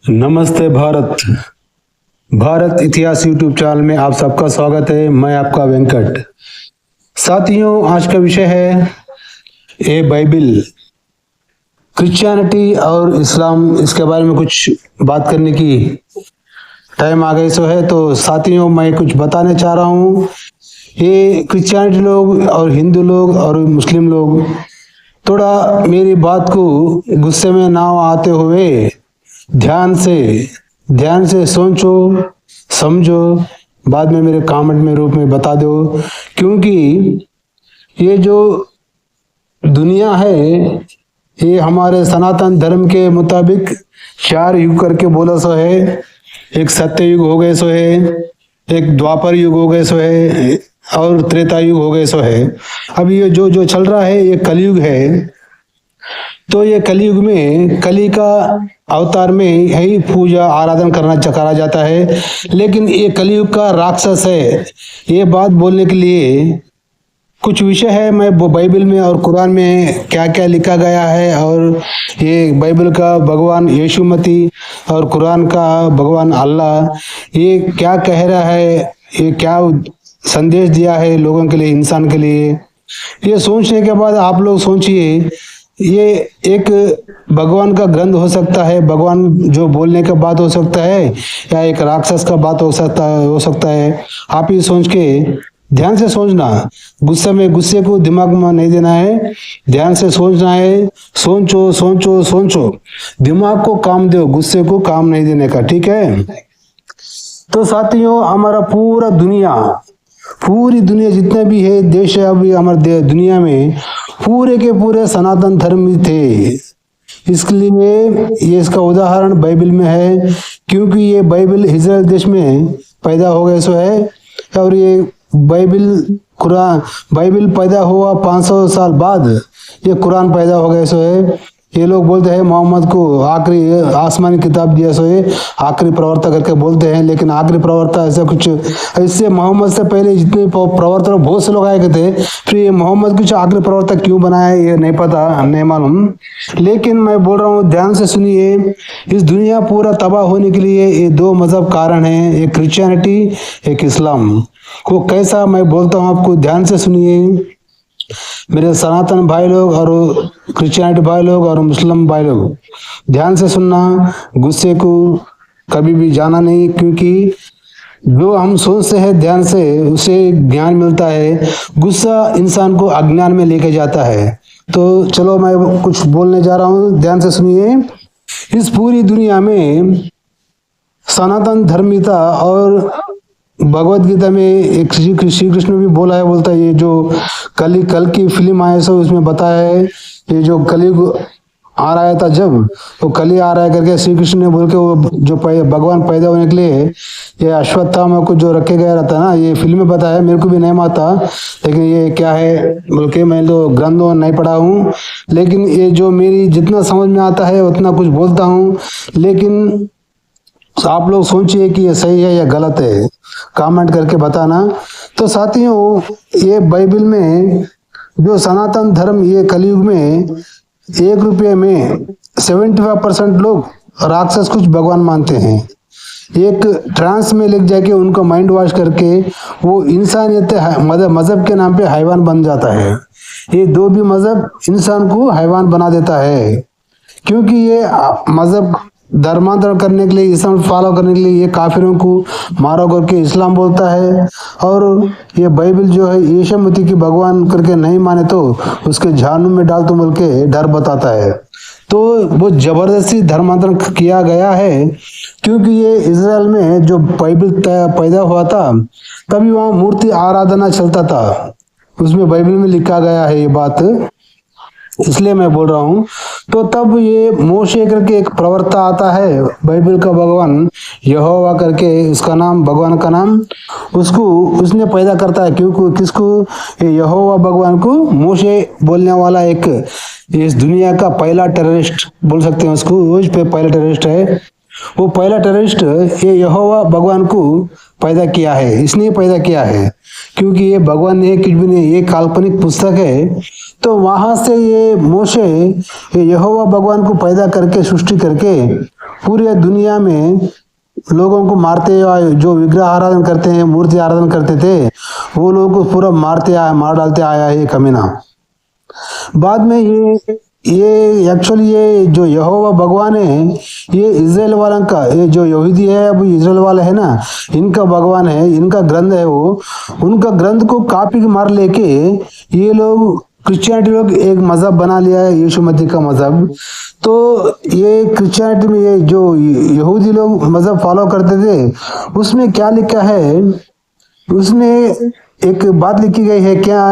नमस्ते भारत। भारत इतिहास YouTube channel में आप सबका स्वागत है। मैं आपका वेंकट। साथियों, आज का विषय है ए बाइबिल, क्रिश्चियनिटी और इस्लाम। इसके बारे में कुछ बात करने की टाइम आ गई सो है। तो साथियों, मैं कुछ बताने चाह रहा हूँ। ये क्रिश्चियनिटी लोग और हिंदू लोग और मुस्लिम लोग थोड़ा मेरी बात को गुस्से में ना आते हुए ध्यान से सोचो, समझो, बाद में मेरे कमेंट में रूप में बता दो। क्योंकि ये जो दुनिया है, ये हमारे सनातन धर्म के मुताबिक 4 युग करके बोला सो है। एक सत्य युग हो गए सो है, एक द्वापर युग हो गए सो है, और त्रेता युग हो गए सो है। अब ये जो जो चल रहा है ये कलयुग है। तो ये कलयुग में कली का अवतार में यही पूजा आराधना करा जाता है। लेकिन ये कलयुग का राक्षस है। ये बात बोलने के लिए कुछ विषय है। मैं बाइबल में और कुरान में क्या क्या लिखा गया है, और ये बाइबल का भगवान यीशु मसीह और कुरान का भगवान अल्लाह ये क्या कह रहा है, ये क्या संदेश दिया है लोगों के लिए, इंसान के लिए। ये सोचने के बाद आप लोग सोचिए, ये एक भगवान का ग्रंथ हो सकता है, भगवान जो बोलने का बात हो सकता है, या एक राक्षस का बात हो सकता है। आप ही सोच के ध्यान से सोचना। गुस्से को दिमाग में नहीं देना है, ध्यान से सोचना है। सोचो सोचो सोचो, दिमाग को काम दो, गुस्से को काम नहीं देने का, ठीक है। तो साथियों, हमारा पूरी दुनिया जितने भी है देश है, अभी हमारे दुनिया में पूरे के पूरे सनातन धर्म थे। इसलिए ये इसका उदाहरण बाइबल में है। क्योंकि ये बाइबल इजराइल देश में पैदा हो गए सो है, और ये बाइबल पैदा हुआ 500 साल बाद ये कुरान पैदा हो गए सो है। ये लोग बोलते हैं मोहम्मद को आखिरी आसमानी किताब दिया सो है, आखिरी प्रवक्ता करके बोलते हैं। लेकिन आखिरी प्रवक्ता ऐसा कुछ, इससे मोहम्मद से पहले जितने प्रवक्ता बहुत से लोग आए थे, फिर ये मोहम्मद कुछ आखिरी प्रवक्ता क्यों बनाया ये नहीं पता, नहीं मालूम। लेकिन मैं बोल रहा हूँ, ध्यान से सुनिए। इस दुनिया पूरा तबाह होने के लिए ये 2 मजहब कारण है, एक क्रिश्चियनिटी, एक इस्लाम। को कैसा मैं बोलता हूँ आपको, ध्यान से सुनिए। मेरे सनातन भाई लोग और क्रिश्चियनिटी भाई लोग और मुस्लिम भाई लोग, ध्यान से सुनना। गुस्से को कभी भी जाना नहीं, क्योंकि जो हम सोचते हैं ध्यान से उसे ज्ञान मिलता है। गुस्सा इंसान को अज्ञान में लेके जाता है। तो चलो मैं कुछ बोलने जा रहा हूँ, ध्यान से सुनिए। इस पूरी दुनिया में सनातन धर्मिता और भगवत गीता में एक श्री कृष्ण भी बोला है, बोलता है ये जो कल की फिल्म आए सो उसमें बताया है, ये जो कलयुग आ रहा था, जब तो कली आ रहा है करके श्री कृष्ण ने बोल के, वो जो भगवान पैदा होने के लिए ये अश्वत्थामा को जो रखे गया रहता ना, ये फिल्म में बताया। मेरे को भी नहीं माता, लेकिन ये क्या है बोल के मैं तो ग्रंथों नहीं पढ़ा हूँ। लेकिन ये जो मेरी जितना समझ में आता है उतना कुछ बोलता हूँ। लेकिन आप लोग सोचिए कि ये सही है या गलत है, कमेंट करके बताना। तो साथियों, ये बाइबल में जो सनातन धर्म, ये कलयुग में 1 रुपये में 75% लोग राक्षस कुछ भगवान मानते हैं। एक ट्रांस में लेके जाके उनको माइंड वॉश करके वो इंसानियत मजहब के नाम पे हैवान बन जाता है। ये 2 भी मजहब इंसान को हैवान बना देता है। क्योंकि ये मजहब धर्मांतरण करने के लिए, इस्लाम फॉलो करने के लिए ये काफिरों को मारो करके इस्लाम बोलता है। और ये बाइबल जो है यीशु मसीह की भगवान करके नहीं माने तो उसके जहन्नुम में डाल तो बोल के डर बताता है। तो वो जबरदस्ती धर्मांतरण किया गया है। क्योंकि ये इजराइल में जो बाइबल पैदा हुआ था, तभी वहाँ मूर्ति आराधना चलता था। उसमें बाइबल में लिखा गया है ये बात, इसलिए मैं बोल रहा हूँ। तो तब ये मोशे करके एक प्रवक्ता आता है, बाइबल का भगवान यहोवा करके उसका नाम, भगवान का नाम, उसने पैदा करता है। क्योंकि किसको, ये यहोवा भगवान को मोशे बोलने वाला एक इस दुनिया का पहला टेररिस्ट बोल सकते हैं उसको, उस पे पहला टेररिस्ट है। वो पहला टेररिस्ट ये यहोवा भगवान को पैदा किया है, इसने पैदा किया है। क्योंकि ये भगवान ने कुछ भी नहीं, ये काल्पनिक पुस्तक है। तो वहां से ये मोशे ये यहोवा भगवान को पैदा करके, सृष्टि करके पूरे दुनिया में लोगों को मारते, जो विग्रह आराधन करते हैं, मूर्ति आराधन करते थे, वो लोगों को पूरा मार डालते आया है ये कमीना। बाद में ये एक्चुअली ये जो यहोवा भगवान है, ये इजराइल वालों का, ये जो यहूदी है अब इजराइल वाला है ना, इनका भगवान है, इनका ग्रंथ है वो, उनका ग्रंथ को कॉपी मार लेके ये लोग क्रिश्चियनिटी लोग एक मजहब बना लिया है, यीशु मसीह का मजहब। तो ये क्रिश्चियनिटी में ये जो यहूदी लोग मजहब फॉलो करते थे, उसमें क्या लिखा है, उसमें एक बात लिखी गई है, क्या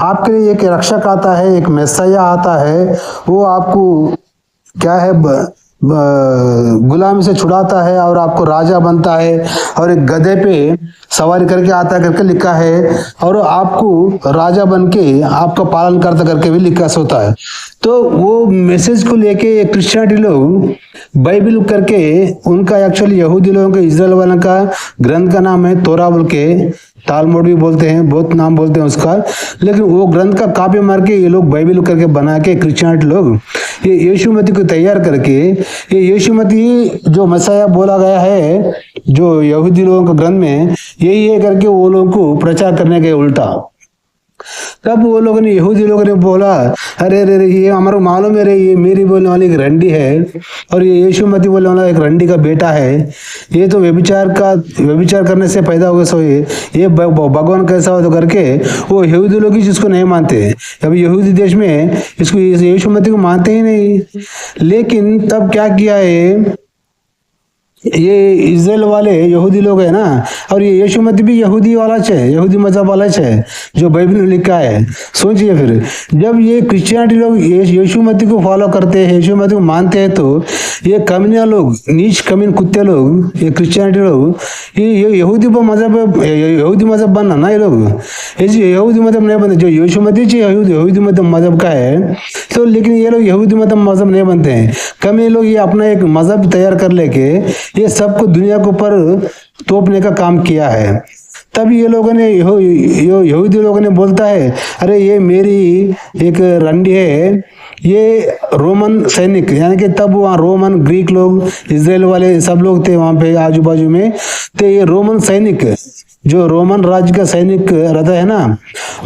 आपके लिए एक रक्षक आता है, एक मैसाया आता है, वो आपको क्या है गुलामी से छुड़ाता है और आपको राजा बनता है, और एक गधे पे सवारी करके आता है करके लिखा है, और आपको राजा बन के आपका पालन करता करके भी लिखा होता है। तो वो मैसेज को लेके क्रिश्चियनिटी लोग बाइबल करके, उनका एक्चुअली यहूदी लोगों के इजराइल वालों का ग्रंथ का नाम है तोरा बोल के, तालमुड भी बोलते हैं, बहुत नाम बोलते हैं उसका, लेकिन वो ग्रंथ का कॉपी मार के ये लोग बाइबल करके बना के क्रिश्चियनिटी लोग ये यीशु मसीह को तैयार करके, ये यीशु मसीह जो मसाया बोला गया है जो यहूदी लोगों का ग्रंथ में, यही है करके वो लोगों को प्रचार करने के उल्टा। तब वो लोगों ने, यहूदी लोगों ने बोला, अरे अरे ये हमारा मालूम है रे, ये मेरी बोलने वाली एक रंडी है और ये यीशु मसीह बोलने वाला एक रंडी का बेटा है, ये तो व्यभिचार करने से पैदा हुए, सो ये भगवान कैसा हो तो करके वो यहूदी लोग जिसको नहीं मानते, अभी यहूदी देश में इसको यीशु मसीह को मानते ही नहीं। लेकिन तब क्या किया है, ये इजराइल वाले यहूदी लोग है ना, और ये यीशु मसीह भी यहूदी वाला है, यहूदी मजहब वाला है जो बाइबल में लिखा है। सोचिए फिर जब ये क्रिश्चियनिटी लोग यीशु मसीह को फॉलो करते हैं, यीशु मसीह को मानते हैं, तो ये कमीना लोग, नीच कमीन कुत्ते लोग, ये क्रिश्चियनिटी लोग, ये यहूदी मजहब बनना ना, ये लोग यहूदी मजहब नहीं बनते, जो यीशु मसीह यहूदी मजहब का है, तो लेकिन ये लोग यहूदी मजहब नहीं बनते हैं। कमी लोग ये अपना एक मजहब तैयार कर लेके ये सबको दुनिया के ऊपर तोपने का काम किया है। तब ये लोगों ने यहूदी लोगों ने बोलता है, अरे ये मेरी एक रंडी है, ये रोमन सैनिक, यानी कि तब वहाँ रोमन ग्रीक लोग, इजराइल वाले सब लोग थे वहाँ पे आजू बाजू में, तो ये रोमन सैनिक, जो रोमन राज्य का सैनिक रहता है ना,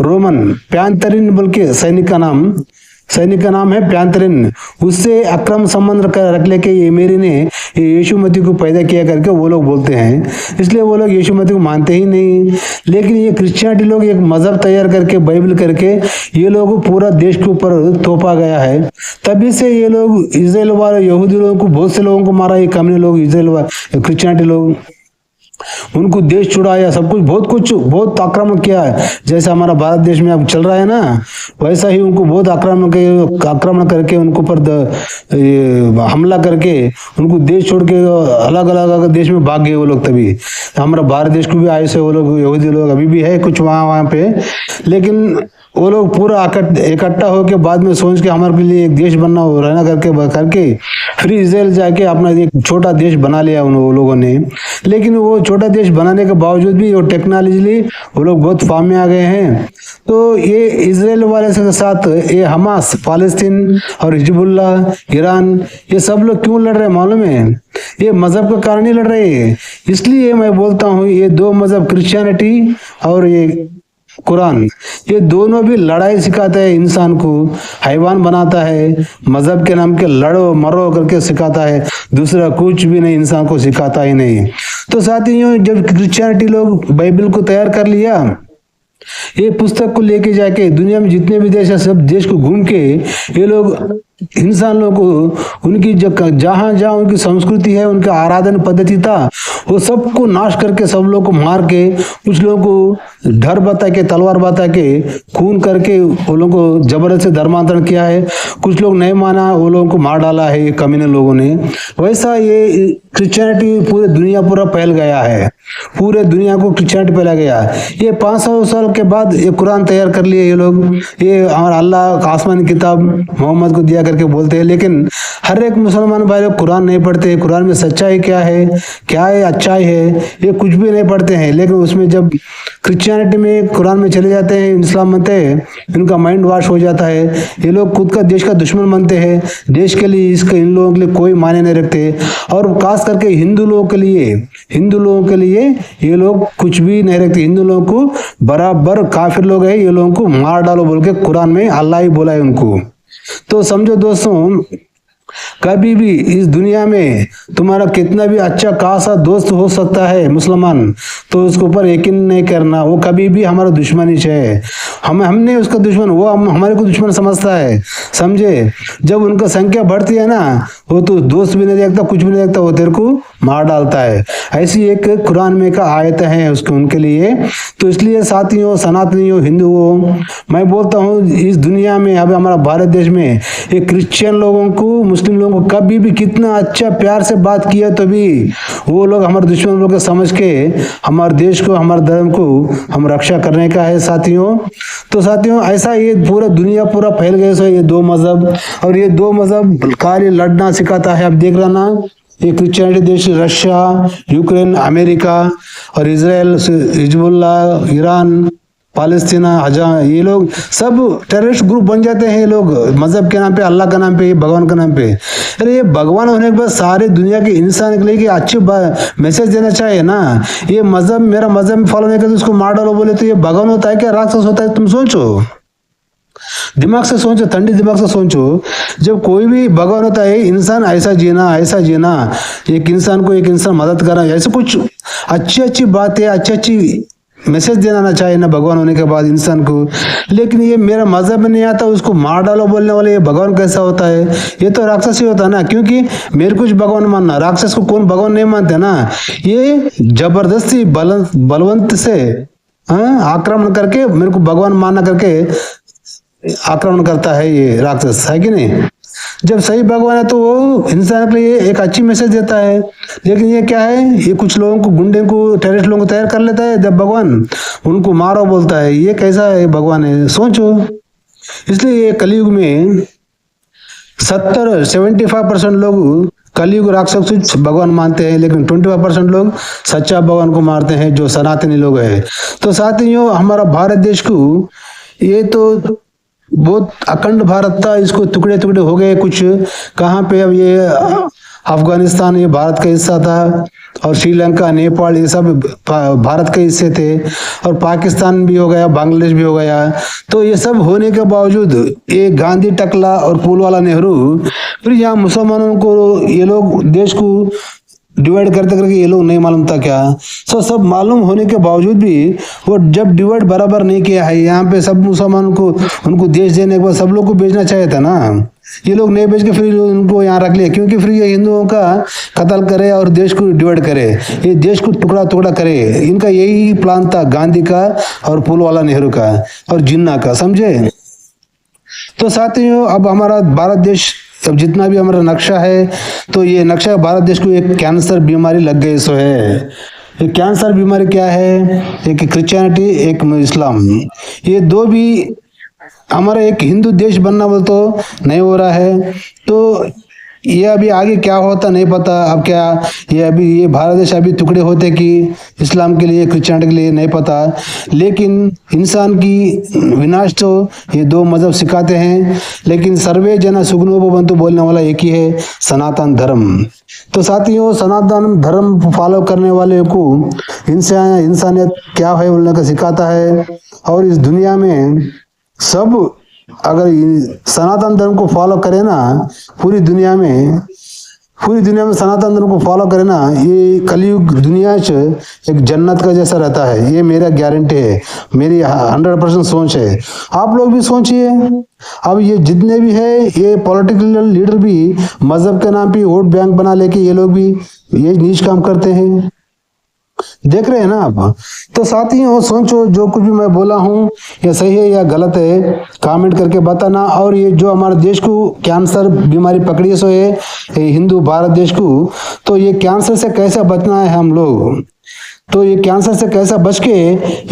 रोमन प्यांतरिन बोल के सैनिक का नाम है प्यांतरिन, उससे अक्रम संबंध रख लेके ये मेरी ने यीशु मसीह को पैदा किया करके वो लोग बोलते हैं, इसलिए वो लोग यीशु मसीह को मानते ही नहीं। लेकिन ये क्रिश्चियनिटी लोग एक मजहब तैयार करके बाइबल करके ये लोग पूरा देश के ऊपर थोपा गया है। तभी से ये लोग इजराइल वाले यहूदी लोगों को, बहुत से लोगों को मारा, ये कम्युनिस्ट लोग, इजराइल वाले क्रिश्चियनिटी लोग, उनको देश छुड़ाया, सब कुछ बहुत आक्रमण किया है। जैसे हमारा भारत देश में अब चल रहा है ना, वैसा ही उनको बहुत आक्रमण करके उनको पर हमला करके उनको देश छोड़ के अलग अलग देश में भाग गए वो लोग। तभी हमारा भारत देश को भी आए से वो लोग, यहूदी लोग अभी भी है कुछ वहां पे, लेकिन वो लोग पूरा इकट्ठा होकर बाद में सोच के हमारे लिए एक देश बनना रहना करके फिर इजराइल जाके अपना एक छोटा देश बना लिया उन लोगों ने। लेकिन वो छोटा देश बनाने के बावजूद भी वो टेक्नोलॉजी वो लोग बहुत फार्म में आ गए हैं। तो ये इजराइल वाले के साथ ये हमास, फालस्तीन और हिजबुल्ला, ईरान, ये सब लोग क्यों लड़ रहे हैं मालूम है? ये मजहब का कारण ही लड़ रहे हैं। इसलिए मैं बोलता हूँ ये दो मजहब, क्रिश्चियनिटी और ये कुरान, ये दोनों भी लड़ाई सिखाता है, इंसान को हैवान बनाता है, मजहब के नाम के लड़ो मरो करके सिखाता है, दूसरा कुछ भी नहीं इंसान को सिखाता ही नहीं। तो साथियों, जब क्रिश्चियनिटी लोग बाइबल को तैयार कर लिया, ये पुस्तक को लेके जाके दुनिया में जितने भी देश है सब देश को घूम के ये लोग इंसान लोगों को उनकी जहाँ जहाँ उनकी संस्कृति है, उनका आराधन पद्धति था, वो सबको नाश करके, सब लोग को मार के, कुछ लोगों को डर बता के, तलवार बता के, खून करके वो लोगों को जबरदस्ती धर्मांतरण किया है। कुछ लोग नहीं माना, वो लोगों को मार डाला है ये कम्युनिस्ट लोगों ने। वैसा ये क्रिश्चियनिटी पूरे दुनिया पूरा फैल गया है, पूरे दुनिया को क्रिश्चियनिटी फैला गया। ये 500 साल के बाद ये कुरान तैयार कर लिए ये लोग, ये हमारा अल्लाह आसमानी किताब मोहम्मद को दिया करके बोलते हैं, लेकिन हर एक मुसलमान भाई लोग कुरान नहीं पढ़ते। कुरान में सच्चाई क्या है अच्छाई है, ये कुछ भी नहीं पढ़ते हैं। लेकिन उसमें जब क्रिश्चियनिटी में कुरान में चले जाते हैं, इस्लाम बनते हैं, इनका माइंड वॉश हो जाता है। ये लोग खुद का देश का दुश्मन बनते हैं, देश के लिए इन लोगों के लिए कोई मायने नहीं रखते। और खास करके हिंदू लोगों के लिए ये लोग कुछ भी नहीं रखते। हिंदू लोगों को बराबर काफिर लोग हैं, ये लोगों को मार डालो बोल के कुरान में अल्लाह ही बोला है उनको। तो समझो दोस्तों, कभी भी इस दुनिया में तुम्हारा कितना भी अच्छा खासा दोस्त हो सकता है मुसलमान, तो उसके ऊपर यकीन नहीं करना। वो कभी भी हमारा दुश्मन ही है। हमने उसका दुश्मन, वो हमारे को दुश्मन समझता है, समझे। जब उनका संख्या बढ़ती है ना, वो तो दोस्त भी नहीं देखता, कुछ भी नहीं देखता, वो तेरे को मार डालता है। ऐसी एक कुरान में का आयत है उसके उनके लिए। तो इसलिए साथियों, सनातनियों, हिंदुओं, मैं बोलता हूँ इस दुनिया में, अब हमारा भारत देश में ये क्रिश्चियन लोगों को, मुस्लिम लोगों को कभी भी कितना अच्छा प्यार से बात किया तो भी वो लोग हमारे दुश्मन लोग को समझ के हमारे देश को, हमारे धर्म को हम रक्षा करने का है साथियों। तो साथियों, ऐसा ये पूरा दुनिया पूरा फैल गया सो ये दो मजहब, और ये दो मजहब खाली लड़ना सिखाता है। अब देख रहा ना, ये क्रिश्चियनिटी देश रशिया, यूक्रेन, अमेरिका और इजराइल, हिजबुल्लाह, ईरान, पालेस्तीना, ये लोग सब टेररिस्ट ग्रुप बन जाते हैं। ये लोग मजहब के नाम पे, अल्लाह का नाम पे, भगवान का नाम पे। अरे ये भगवान होने के बाद सारे दुनिया के इंसान के लिए अच्छी मैसेज देना चाहिए ना। ये मजहब, मेरा मजहब फॉलो नहीं करते उसको मार डालो बोले तो ये भगवान होता है क्या, राक्षस होता है? तुम सोचो, दिमाग से सोचो, ठंडी दिमाग से सोचो। जब कोई भी भगवान होता है, इंसान ऐसा जीना, एक इंसान को एक इंसान मदद करना, ऐसे कुछ अच्छी बात है, अच्छी मैसेज देना चाहिए ना भगवान होने के बाद इंसान को। लेकिन ये मेरा मजहब में नहीं आता, उसको मार डालो बोलने वाले ये भगवान कैसा होता है? ये तो राक्षस ही होता है ना, क्योंकि मेरे कुछ भगवान मानना, राक्षस को कौन भगवान नहीं मानते ना। ये जबरदस्ती बलवंत से आक्रमण करके मेरे को भगवान मानना करके आक्रमण करता है ये राक्षस, है कि नहीं? जब सही भगवान है तो वो इंसान के लिए एक अच्छी मैसेज देता है। लेकिन ये क्या है, ये कुछ लोगों को, गुंडे को, टेररिस्ट लोगों को तैयार कर लेता है। जब भगवान उनको मारो बोलता है, ये कैसा है भगवान है? सोचो। इसलिए ये कलयुग में 75% लोग कलयुग राक्षस भगवान मानते हैं, लेकिन 25% लोग सच्चा भगवान को मारते हैं, जो सनातनी लोग हैं। तो साथियों, हमारा भारत देश को, ये तो बहुत अखंड भारत था, इसको टुकड़े टुकड़े हो गए कुछ। कहाँ पे अब ये अफगानिस्तान ये भारत का हिस्सा था, और श्रीलंका, नेपाल ये सब भारत के हिस्से थे, और पाकिस्तान भी हो गया, बांग्लादेश भी हो गया। तो ये सब होने के बावजूद ये गांधी, टकला और पुलवाला, नेहरू, फिर यहाँ मुसलमानों को ये लोग देश को डिवाइड करते करके ये लोग नहीं मालूम था क्या? सब मालूम होने के बावजूद भी वो जब डिवाइड बराबर नहीं किया है, यहाँ पे सब मुसलमानों को उनको देश देने के बाद सब लोग को बेचना चाहिए था ना। ये लोग नहीं बेच के फिर उनको यहाँ रख लिया, क्योंकि फिर ये हिंदुओं का कत्ल करे और देश को डिवाइड करे, ये देश को टुकड़ा टुकड़ा करे। इनका यही प्लान था, गांधी का और पुलवाला, नेहरू का और जिन्ना का, समझे? तो साथियों, अब हमारा भारत देश, अब जितना भी हमारा नक्शा है, तो ये नक्शा भारत देश को एक कैंसर बीमारी लग गई सो है। ये कैंसर बीमारी क्या है? एक क्रिश्चियनिटी, एक इस्लाम, ये दो भी हमारा एक हिंदू देश बनना बोल तो नहीं हो रहा है। तो ये अभी आगे क्या होता नहीं पता। अब क्या ये भारत देश अभी टुकड़े होते कि इस्लाम के लिए, क्रिश्चियनिटी के लिए, नहीं पता। लेकिन इंसान की विनाश तो ये दो मजहब सिखाते हैं। लेकिन सर्वे जना सुखनो भवन्तु बोलने वाला एक ही है, सनातन धर्म। तो साथियों, सनातन धर्म फॉलो करने वाले को इंसानियत क्या है बोलने का सिखाता है। और इस दुनिया में सब अगर सनातन धर्म को फॉलो करे ना, पूरी दुनिया में सनातन धर्म को फॉलो करे ना, ये कलयुग दुनिया एक जन्नत का जैसा रहता है। ये मेरा गारंटी है, मेरी 100% सोच है। आप लोग भी सोचिए। अब ये जितने भी है, ये पॉलिटिकल लीडर भी मजहब के नाम पे वोट बैंक बना लेके ये लोग भी ये नीच काम करते हैं। देख रहे हैं ना आप? तो साथियों, सोचो, जो कुछ भी मैं बोला हूँ ये सही है या गलत है, कमेंट करके बताना। और ये जो हमारे देश को कैंसर बीमारी पकड़ी सो है हिंदू भारत देश को, तो ये कैंसर से कैसे बचना है हम लोग, तो ये कैंसर से कैसा बच के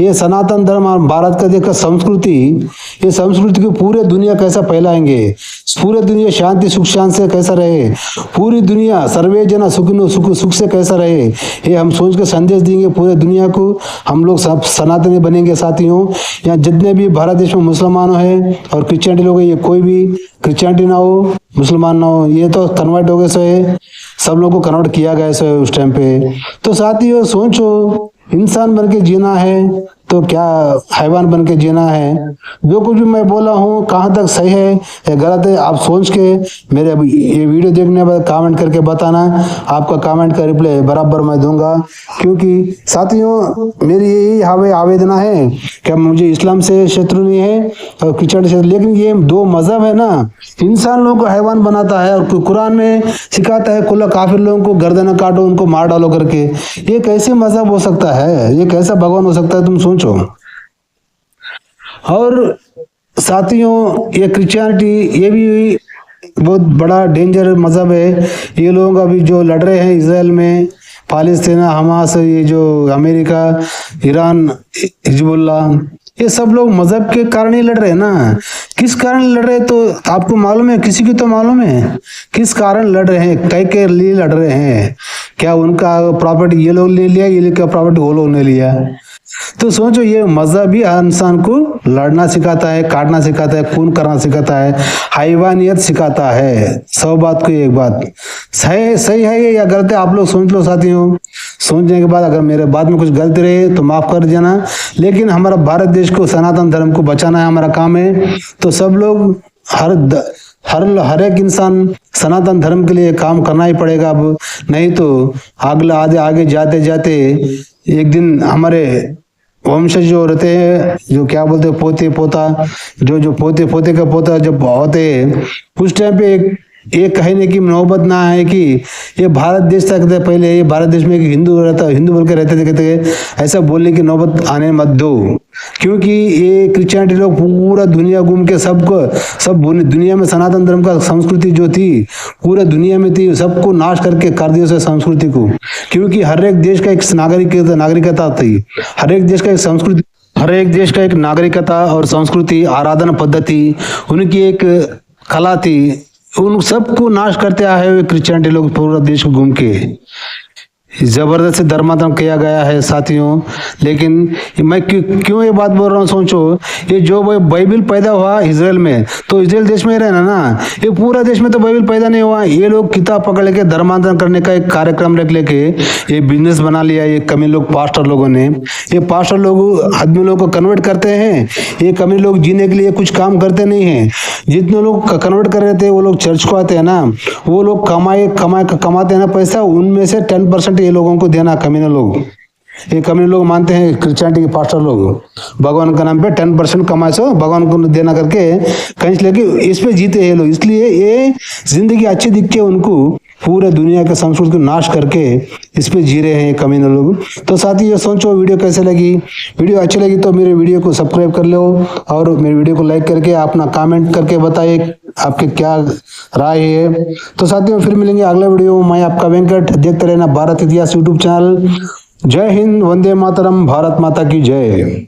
ये सनातन धर्म और भारत का देखकर संस्कृति, ये संस्कृति को पूरे दुनिया कैसा फैलाएंगे, पूरे दुनिया शांति सुख शांति से कैसा रहे, पूरी दुनिया सर्वे जना सुखिनो सुख से कैसा रहे, ये हम सोच के संदेश देंगे पूरे दुनिया को। हम लोग सब सनातनी बनेंगे साथियों। यहाँ जितने भी भारत देश में मुसलमान है और क्रिश्चियनिटी लोग, ये कोई भी क्रिश्चियनिटी ना हो, मुसलमान ना हो, ये तो कन्वर्ट हो गए सो है, सब लोगों को कन्वर्ट किया गया सो है उस टाइम पे। तो साथियों सोचो, इंसान बन के जीना है तो क्या हैवान बन के जीना है। जो कुछ भी मैं बोला हूँ कहाँ तक सही है या गलत है, आप सोच के मेरे ये वीडियो देखने के बाद कमेंट करके बताना। आपका कमेंट का रिप्लाई बराबर मैं दूंगा, क्योंकि साथियों मेरी यही आवेदना है कि मुझे इस्लाम से शत्रु नहीं है और क्रिश्चियन से, लेकिन ये दो मजहब है ना, इंसान लोगों को हैवान बनाता है और कुरान में सिखाता है कुल्ला काफिर लोगों को गर्दन काटो, उनको मार डालो करके। ये कैसे मजहब हो सकता है, ये कैसा भगवान हो सकता है, तुम सोचो। और साथियों ये क्रिश्चियनिटी ये भी बहुत बड़ा डेंजर मजहब है। ये लोग अभी जो लड़ रहे हैं इसराइल में, पालेस्तीना, हमास, ये जो अमेरिका, ईरान, हिजबुल्ला, ये सब लोग मजहब के कारण ही लड़ रहे हैं ना। किस कारण लड़ रहे हैं तो आपको मालूम है, किसी को तो मालूम है किस कारण लड़ रहे हैं, कई के लिए लड़ रहे हैं। क्या उनका प्रॉपर्टी ये लोग ले लिया, ये लोग का प्रॉपर्टी वो लोग ने लिया। तो सोचो ये मजहब भी इंसान को लड़ना सिखाता है, काटना सिखाता है, खून करना सिखाता है, हैवानियत सिखाता है। 100 बात को एक बात सही है ये या गलत है, आप लोग सोच लो साथियों। सोचने के बाद अगर मेरे बात में कुछ गलती रहे तो माफ कर देना, लेकिन हमारा भारत देश को, सनातन धर्म को बचाना है हमारा काम है। तो सब लोग हर एक इंसान सनातन धर्म के लिए काम करना ही पड़ेगा अब, नहीं तो आगे जाते जाते एक दिन हमारे वंशज जो रहते हैं, जो क्या बोलते हैं पोते पोता, जो पोते का पोता जब होते हैं, उस टाइम पे एक कहने की नौबत ना है कि ये भारत देश तक थे, पहले ये भारत देश में हिंदू बोल के रहते थे, कहते ऐसा बोलने की नौबत आने मत दो। क्योंकि ये क्रिश्चियनिटी लोग पूरा दुनिया घूम के सब दुनिया में सनातन धर्म का संस्कृति जो थी पूरे दुनिया में थी, सबको नाश करके कर दिया उस संस्कृति को। क्योंकि हर एक देश का एक नागरिकता थी, हर एक देश का एक संस्कृति, हर एक देश का एक नागरिकता और संस्कृति, आराधना पद्धति, उनकी एक कला थी, उन सबको नाश करते आए हुए क्रिश्चियनिटी लोग पूरा देश को घूम के जबरदस्ती धर्मांतरण किया गया है साथियों। लेकिन मैं क्यों ये बात बोल रहा हूँ, सोचो ये जो बाइबल पैदा हुआ इजराइल में, तो इजराइल देश में रहना ना, ये पूरा देश में तो बाइबल पैदा नहीं हुआ। ये लोग किताब पकड़ के धर्मांतरण करने का एक कार्यक्रम रख लेके ये बिजनेस बना लिया। ये कमी लोग पास्टर लोगों ने, ये पास्टर लोग आदमी लोगों को कन्वर्ट करते हैं, ये कमी लोग जीने के लिए कुछ काम करते नहीं है। जितने लोग कन्वर्ट कर रहे थे वो लोग चर्च को आते हैं ना, वो लोग कमाते हैं ना पैसा, उनमें से 10% ये लोगों को देना कमीने लोग। ये कमीने लोग मानते हैं क्रिश्चियनिटी के पास्टर लोग भगवान का नाम पे 10% कमाए सो भगवान को देना करके कहीं लेके इस पे जीते हैं लोग। इसलिए ये जिंदगी अच्छी दिखती है उनको, पूरे दुनिया के संस्कृति को नाश करके इस पे जी रहे हैं कमीने लोग। तो साथी ये सोचो वीडियो कैसे लगी, वीडियो अच्छी लगी तो मेरे वीडियो को सब्सक्राइब कर लो और मेरे वीडियो को लाइक करके अपना कमेंट करके बताइए आपके क्या राय है। तो साथियों फिर मिलेंगे अगला वीडियो। मैं आपका वेंकट, देखते रहना भारत इतिहास यूट्यूब चैनल। जय हिंद, वंदे मातरम, भारत माता की जय।